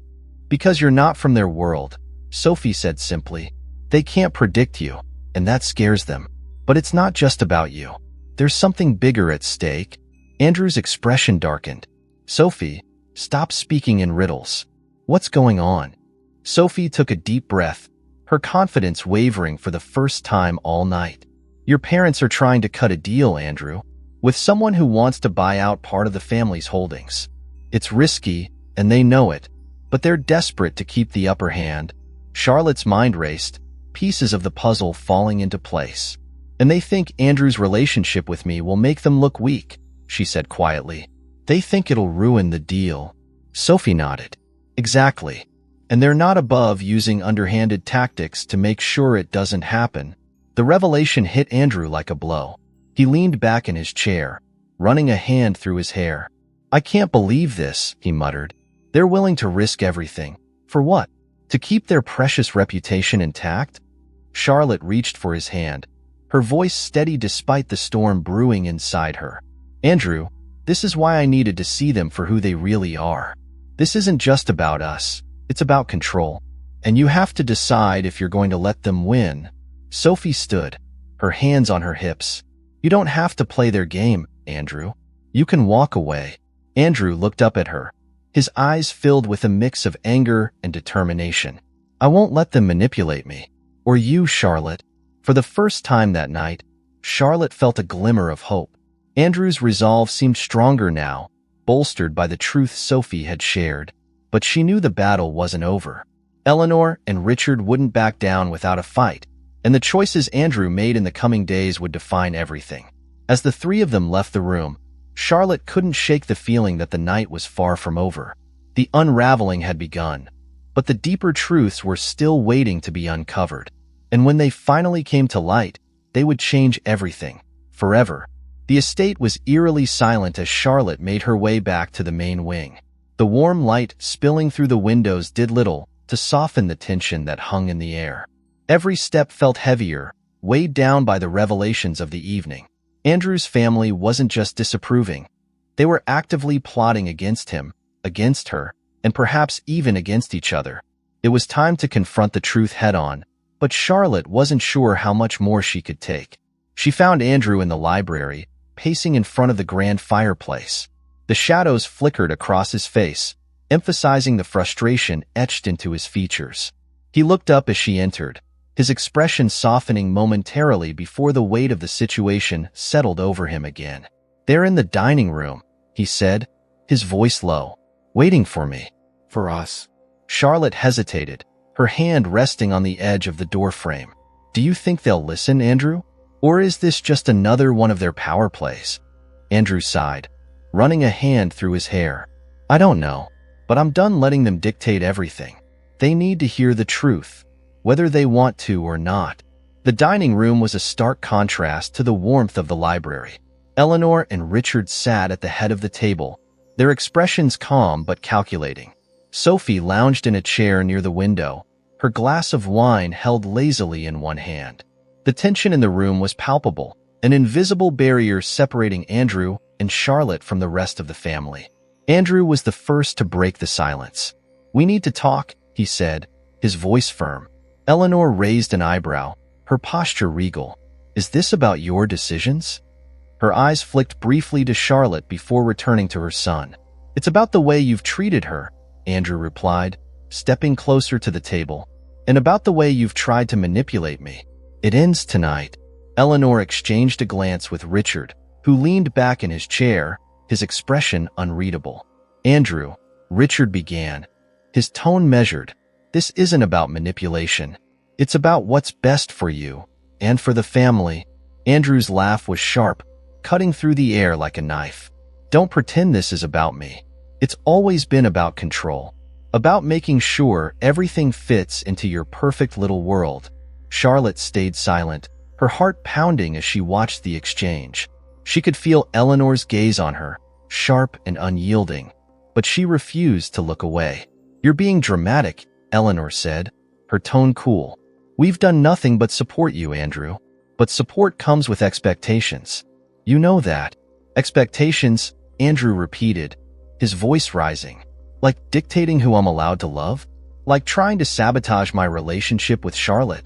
Because you're not from their world, Sophie said simply. They can't predict you, and that scares them. But it's not just about you. There's something bigger at stake. Andrew's expression darkened. Sophie, stop speaking in riddles. What's going on? Sophie took a deep breath, her confidence wavering for the first time all night. Your parents are trying to cut a deal, Andrew, with someone who wants to buy out part of the family's holdings. It's risky, and they know it, but they're desperate to keep the upper hand. Charlotte's mind raced, pieces of the puzzle falling into place. And they think Andrew's relationship with me will make them look weak, she said quietly. They think it'll ruin the deal. Sophie nodded. Exactly. And they're not above using underhanded tactics to make sure it doesn't happen. The revelation hit Andrew like a blow. He leaned back in his chair, running a hand through his hair. I can't believe this, he muttered. They're willing to risk everything. For what? To keep their precious reputation intact? Charlotte reached for his hand, her voice steady despite the storm brewing inside her. Andrew, this is why I needed to see them for who they really are. This isn't just about us. It's about control. And you have to decide if you're going to let them win. Sophie stood, her hands on her hips. You don't have to play their game, Andrew. You can walk away. Andrew looked up at her, his eyes filled with a mix of anger and determination. I won't let them manipulate me. Or you, Charlotte. For the first time that night, Charlotte felt a glimmer of hope. Andrew's resolve seemed stronger now, bolstered by the truth Sophie had shared. But she knew the battle wasn't over. Eleanor and Richard wouldn't back down without a fight, and the choices Andrew made in the coming days would define everything. As the three of them left the room, Charlotte couldn't shake the feeling that the night was far from over. The unraveling had begun, but the deeper truths were still waiting to be uncovered. And when they finally came to light, they would change everything, forever. The estate was eerily silent as Charlotte made her way back to the main wing. The warm light spilling through the windows did little to soften the tension that hung in the air. Every step felt heavier, weighed down by the revelations of the evening. Andrew's family wasn't just disapproving. They were actively plotting against him, against her, and perhaps even against each other. It was time to confront the truth head-on, but Charlotte wasn't sure how much more she could take. She found Andrew in the library, pacing in front of the grand fireplace. The shadows flickered across his face, emphasizing the frustration etched into his features. He looked up as she entered, his expression softening momentarily before the weight of the situation settled over him again. They're in the dining room, he said, his voice low. Waiting for me. For us. Charlotte hesitated, her hand resting on the edge of the doorframe. Do you think they'll listen, Andrew? Or is this just another one of their power plays? Andrew sighed, running a hand through his hair. I don't know, but I'm done letting them dictate everything. They need to hear the truth, whether they want to or not. The dining room was a stark contrast to the warmth of the library. Eleanor and Richard sat at the head of the table, their expressions calm but calculating. Sophie lounged in a chair near the window, her glass of wine held lazily in one hand. The tension in the room was palpable, an invisible barrier separating Andrew and Charlotte from the rest of the family. Andrew was the first to break the silence. "We need to talk," he said, his voice firm. Eleanor raised an eyebrow, her posture regal. "Is this about your decisions?" Her eyes flicked briefly to Charlotte before returning to her son. "It's about the way you've treated her," Andrew replied, stepping closer to the table, "and about the way you've tried to manipulate me. It ends tonight." Eleanor exchanged a glance with Richard, who leaned back in his chair, his expression unreadable. "Andrew," Richard began, his tone measured, "this isn't about manipulation. It's about what's best for you and for the family." Andrew's laugh was sharp, cutting through the air like a knife. "Don't pretend this is about me. It's always been about control, about making sure everything fits into your perfect little world." Charlotte stayed silent, her heart pounding as she watched the exchange. She could feel Eleanor's gaze on her, sharp and unyielding, but she refused to look away. "You're being dramatic," Eleanor said, her tone cool. "We've done nothing but support you, Andrew. But support comes with expectations. You know that." "Expectations," Andrew repeated, his voice rising. "Like dictating who I'm allowed to love? Like trying to sabotage my relationship with Charlotte?"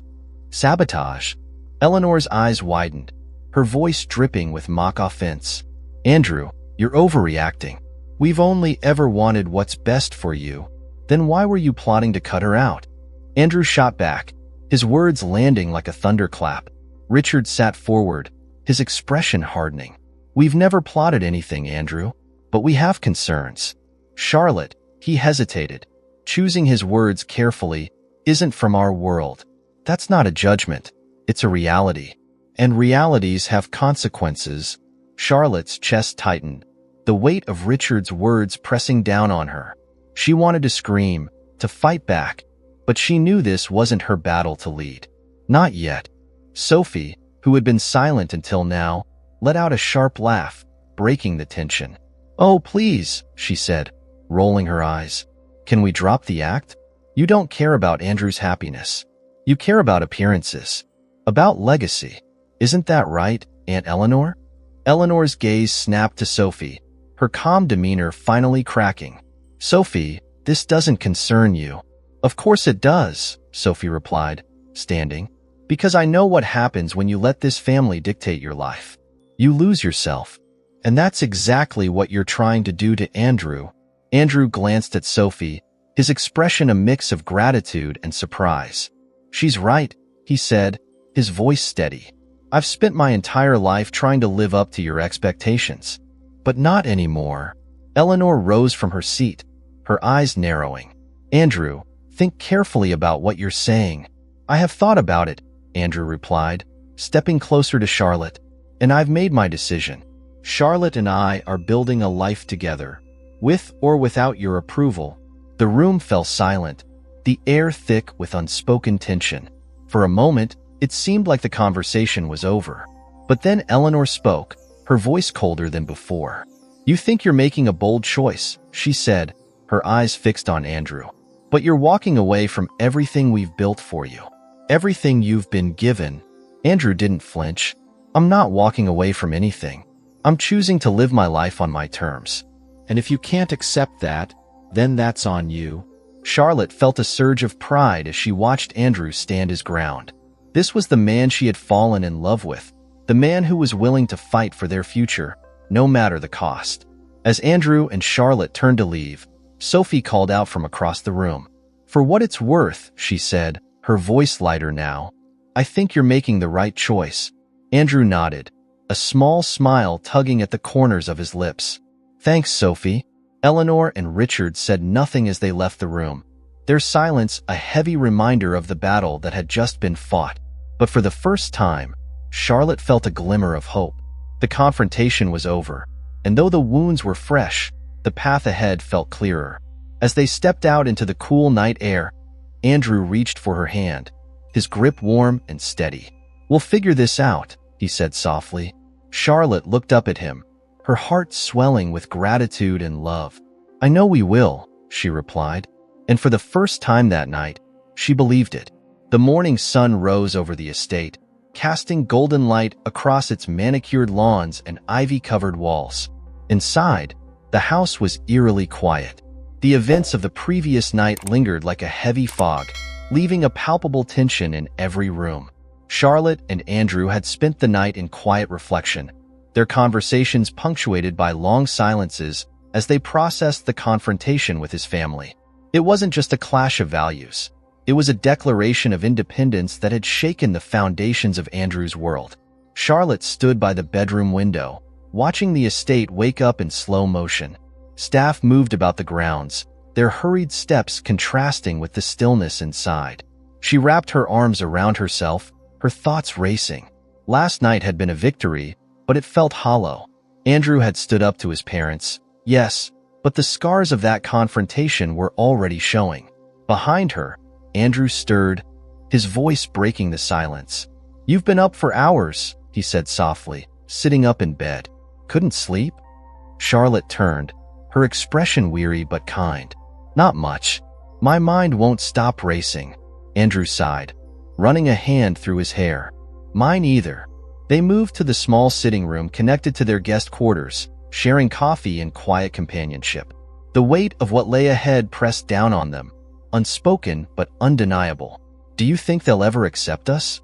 "Sabotage?" Eleanor's eyes widened, her voice dripping with mock offense. "Andrew, you're overreacting. We've only ever wanted what's best for you. Then why were you plotting to cut her out?" Andrew shot back, his words landing like a thunderclap. Richard sat forward, his expression hardening. "We've never plotted anything, Andrew, but we have concerns. Charlotte," he hesitated, choosing his words carefully, "isn't from our world. That's not a judgment. It's a reality. And realities have consequences." Charlotte's chest tightened, the weight of Richard's words pressing down on her. She wanted to scream, to fight back, but she knew this wasn't her battle to lead. Not yet. Sophie, who had been silent until now, let out a sharp laugh, breaking the tension. "Oh, please," she said, rolling her eyes. "Can we drop the act? You don't care about Andrew's happiness. You care about appearances. About legacy. Isn't that right, Aunt Eleanor?" Eleanor's gaze snapped to Sophie, her calm demeanor finally cracking. "Sophie, this doesn't concern you." "Of course it does," Sophie replied, standing. "Because I know what happens when you let this family dictate your life. You lose yourself. And that's exactly what you're trying to do to Andrew." Andrew glanced at Sophie, his expression a mix of gratitude and surprise. "She's right," he said, his voice steady. "I've spent my entire life trying to live up to your expectations. But not anymore." Eleanor rose from her seat, her eyes narrowing. "Andrew, think carefully about what you're saying." "I have thought about it," Andrew replied, stepping closer to Charlotte. "And I've made my decision. Charlotte and I are building a life together, with or without your approval." The room fell silent, the air thick with unspoken tension. For a moment, it seemed like the conversation was over. But then Eleanor spoke, her voice colder than before. "You think you're making a bold choice," she said, her eyes fixed on Andrew. "But you're walking away from everything we've built for you. Everything you've been given." Andrew didn't flinch. "I'm not walking away from anything. I'm choosing to live my life on my terms. And if you can't accept that, then that's on you." Charlotte felt a surge of pride as she watched Andrew stand his ground. This was the man she had fallen in love with, the man who was willing to fight for their future, no matter the cost. As Andrew and Charlotte turned to leave, Sophie called out from across the room. "For what it's worth," she said, her voice lighter now, "I think you're making the right choice." Andrew nodded, a small smile tugging at the corners of his lips. "Thanks, Sophie." Eleanor and Richard said nothing as they left the room, their silence a heavy reminder of the battle that had just been fought. But for the first time, Charlotte felt a glimmer of hope. The confrontation was over, and though the wounds were fresh, the path ahead felt clearer. As they stepped out into the cool night air, Andrew reached for her hand, his grip warm and steady. "We'll figure this out," he said softly. Charlotte looked up at him, her heart swelling with gratitude and love. "I know we will," she replied. And for the first time that night, she believed it. The morning sun rose over the estate, casting golden light across its manicured lawns and ivy-covered walls. Inside, the house was eerily quiet. The events of the previous night lingered like a heavy fog, leaving a palpable tension in every room. Charlotte and Andrew had spent the night in quiet reflection, their conversations punctuated by long silences as they processed the confrontation with his family. It wasn't just a clash of values. It was a declaration of independence that had shaken the foundations of Andrew's world. Charlotte stood by the bedroom window, watching the estate wake up in slow motion. Staff moved about the grounds, their hurried steps contrasting with the stillness inside. She wrapped her arms around herself, her thoughts racing. Last night had been a victory, but it felt hollow. Andrew had stood up to his parents, yes, but the scars of that confrontation were already showing. Behind her, Andrew stirred, his voice breaking the silence. "You've been up for hours," he said softly, sitting up in bed. "Couldn't sleep?" Charlotte turned, her expression weary but kind. "Not much. My mind won't stop racing." Andrew sighed, running a hand through his hair. "Mine either." They moved to the small sitting room connected to their guest quarters, sharing coffee and quiet companionship. The weight of what lay ahead pressed down on them, unspoken but undeniable. "Do you think they'll ever accept us?"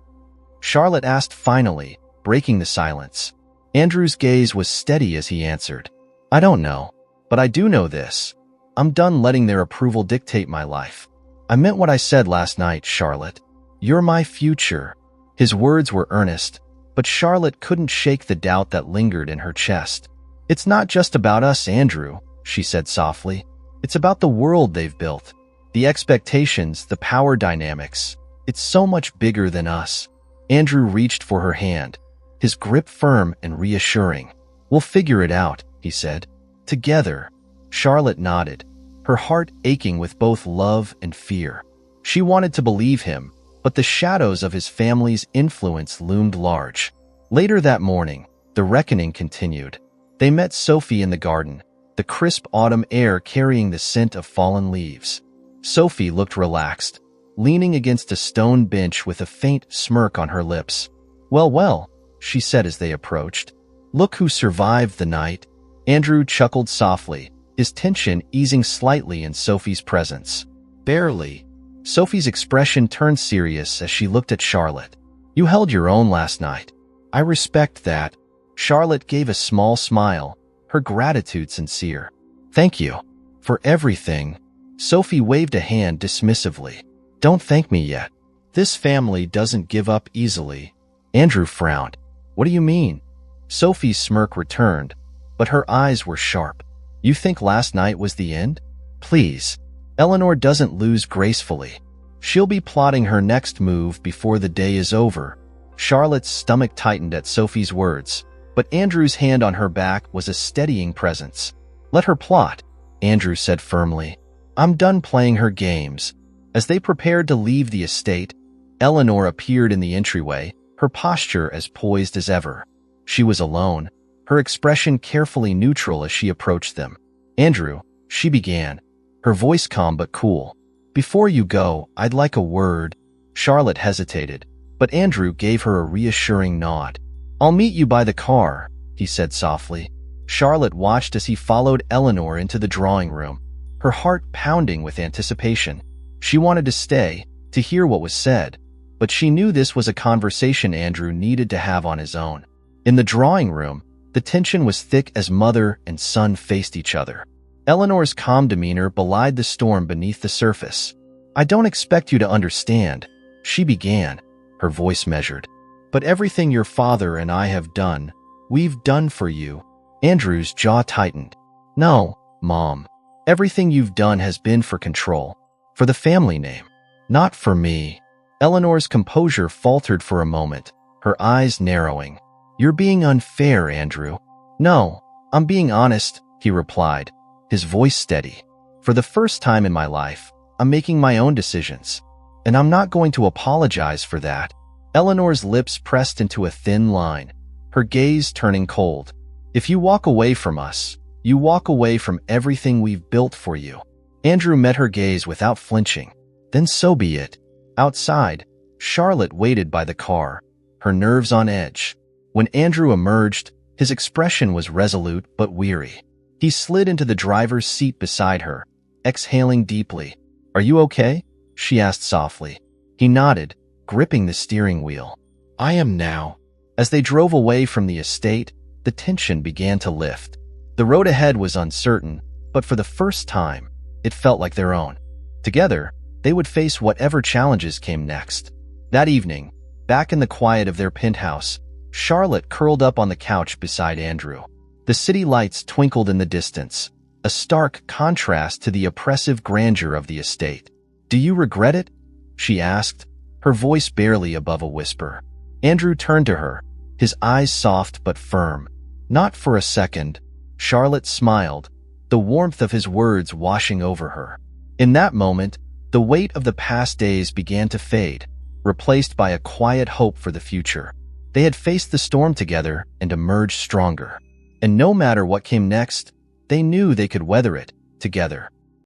Charlotte asked finally, breaking the silence. Andrew's gaze was steady as he answered, "I don't know, but I do know this. I'm done letting their approval dictate my life. I meant what I said last night, Charlotte. You're my future." His words were earnest, but Charlotte couldn't shake the doubt that lingered in her chest. "It's not just about us, Andrew," she said softly. "It's about the world they've built. The expectations, the power dynamics. It's so much bigger than us." Andrew reached for her hand, his grip firm and reassuring. "We'll figure it out," he said. "Together." Charlotte nodded, her heart aching with both love and fear. She wanted to believe him, but the shadows of his family's influence loomed large. Later that morning, the reckoning continued. They met Sophie in the garden, the crisp autumn air carrying the scent of fallen leaves. Sophie looked relaxed, leaning against a stone bench with a faint smirk on her lips. "Well, well," she said as they approached. "Look who survived the night." Andrew chuckled softly, his tension easing slightly in Sophie's presence. "Barely." Sophie's expression turned serious as she looked at Charlotte. "You held your own last night. I respect that." Charlotte gave a small smile, her gratitude sincere. "Thank you for everything." Sophie waved a hand dismissively. "Don't thank me yet. This family doesn't give up easily." Andrew frowned. "What do you mean?" Sophie's smirk returned, but her eyes were sharp. "You think last night was the end? Please. Eleanor doesn't lose gracefully. She'll be plotting her next move before the day is over." Charlotte's stomach tightened at Sophie's words, but Andrew's hand on her back was a steadying presence. "Let her plot," Andrew said firmly. "I'm done playing her games." As they prepared to leave the estate, Eleanor appeared in the entryway, her posture as poised as ever. She was alone, her expression carefully neutral as she approached them. "Andrew," she began, her voice calm but cool. "Before you go, I'd like a word." Charlotte hesitated, but Andrew gave her a reassuring nod. "I'll meet you by the car," he said softly. Charlotte watched as he followed Eleanor into the drawing room, her heart pounding with anticipation. She wanted to stay, to hear what was said, but she knew this was a conversation Andrew needed to have on his own. In the drawing room, the tension was thick as mother and son faced each other. Eleanor's calm demeanor belied the storm beneath the surface. "I don't expect you to understand," she began, her voice measured. "But everything your father and I have done, we've done for you." Andrew's jaw tightened. "No, Mom. Everything you've done has been for control, for the family name, not for me." Eleanor's composure faltered for a moment, her eyes narrowing. "You're being unfair, Andrew." "No, I'm being honest," he replied, his voice steady. "For the first time in my life, I'm making my own decisions, and I'm not going to apologize for that." Eleanor's lips pressed into a thin line, her gaze turning cold. "If you walk away from us, you walk away from everything we've built for you." Andrew met her gaze without flinching. Then so be it. Outside, Charlotte waited by the car, her nerves on edge. When Andrew emerged, his expression was resolute but weary. He slid into the driver's seat beside her, exhaling deeply. "Are you okay?" she asked softly. He nodded, gripping the steering wheel. "I am now." As they drove away from the estate, the tension began to lift. The road ahead was uncertain, but for the first time, it felt like their own. Together, they would face whatever challenges came next. That evening, back in the quiet of their penthouse, Charlotte curled up on the couch beside Andrew. The city lights twinkled in the distance, a stark contrast to the oppressive grandeur of the estate. "Do you regret it?" she asked, her voice barely above a whisper. Andrew turned to her, his eyes soft but firm. "Not for a second." Charlotte smiled, the warmth of his words washing over her. In that moment, the weight of the past days began to fade, replaced by a quiet hope for the future. They had faced the storm together and emerged stronger. And no matter what came next, they knew they could weather it together.